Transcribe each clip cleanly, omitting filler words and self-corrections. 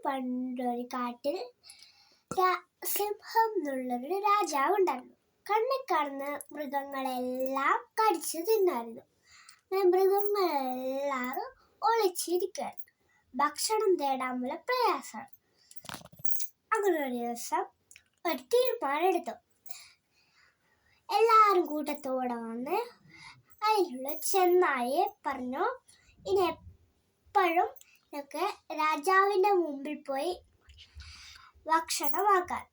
പണ്ടൊരു കാട്ടിൽ സിംഹം എന്നുള്ളൊരു രാജാവ് ഉണ്ടായിരുന്നു. കണ്ണിൽ കാണുന്ന മൃഗങ്ങളെല്ലാം കടിച്ചു തിന്നായിരുന്നു. മൃഗങ്ങളെല്ലാവരും ഒളിച്ചിരിക്കുകയായിരുന്നു. ഭക്ഷണം തേടാനുള്ള പ്രയാസമാണ്. അങ്ങനെ ഒരു ദിവസം ഒരു തീരുമാനമെടുത്തു. എല്ലാവരും കൂട്ടത്തോടെ വന്ന് അതിലുള്ള ചെന്നായെ പറഞ്ഞു, ഇനി എപ്പോഴും ഒക്കെ രാജാവിൻ്റെ മുമ്പിൽ പോയി ഭക്ഷണമാക്കാൻ.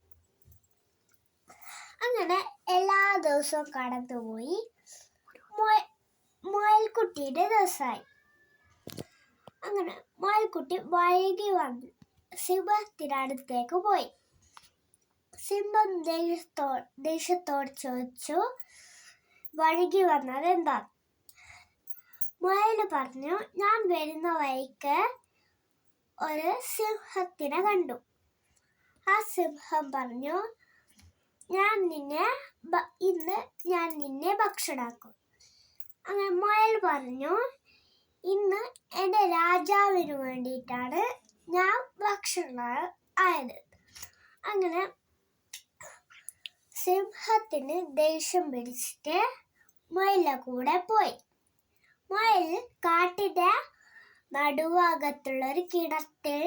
അങ്ങനെ എല്ലാ ദിവസവും കടന്നുപോയി. മുയൽക്കുട്ടിയുടെ ദിവസമായി. അങ്ങനെ മുയൽക്കുട്ടി വൈകി വന്ന് സിംഹത്തിനടുത്തേക്ക് പോയി. സിംഹം ദേഷ്യത്തോട് ചോദിച്ചു, വൈകി വന്നത് എന്താ? മുയൽ പറഞ്ഞു, ഞാൻ വരുന്ന വഴിക്ക് ഒരു സിംഹത്തിനെ കണ്ടു. ആ സിംഹം പറഞ്ഞു, ഇന്ന് ഞാൻ നിന്നെ ഭക്ഷണമാക്കും. അങ്ങനെ മുയൽ പറഞ്ഞു, ഇന്ന് എൻ്റെ രാജാവിന് വേണ്ടിയിട്ടാണ് ഞാൻ ഭക്ഷണം ആയത്. അങ്ങനെ സിംഹത്തിന് ദേഷ്യം പിടിച്ചിട്ട് മുയലിൻ്റെ കൂടെ പോയി. മുയൽ കാട്ടിൻ്റെ നടുഭാഗത്തുള്ളൊരു കിണറ്റിൽ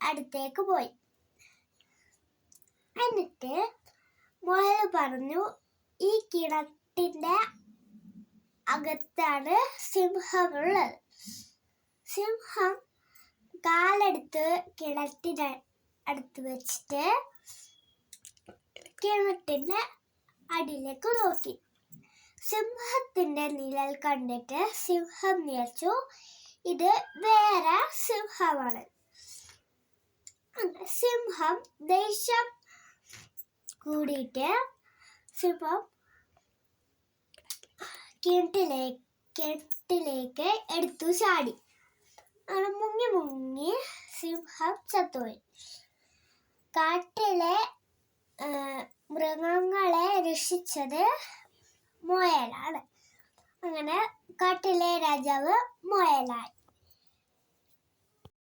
അടുത്തേക്ക് പോയി. എന്നിട്ട് മുയൽ പറഞ്ഞു, ഈ കിണറ്റിൻ്റെ അകത്താണ് സിംഹമുള്ളത്. സിംഹം കാലെടുത്ത് കിണറ്റിൻ്റെ അടുത്ത് വെച്ചിട്ട് കിണറ്റിൻ്റെ അടിയിലേക്ക് നോക്കി. സിംഹത്തിൻ്റെ നിഴൽ കണ്ടിട്ട് സിംഹം വിചാരിച്ചു, ഇത് വേറെ സിംഹമാണ്. സിംഹം ദേഷ്യം കൂടിയിട്ട് സിംഹം കിണറ്റിലേക്ക് എടുത്തു ചാടി. അങ്ങനെ മുങ്ങി സിംഹം ചത്തുപോയി. കാട്ടിലെ മൃഗങ്ങളെ രക്ഷിച്ചത് മുയലാണ്. അങ്ങനെ കാട്ടിലെ രാജാവ് മുയലായി.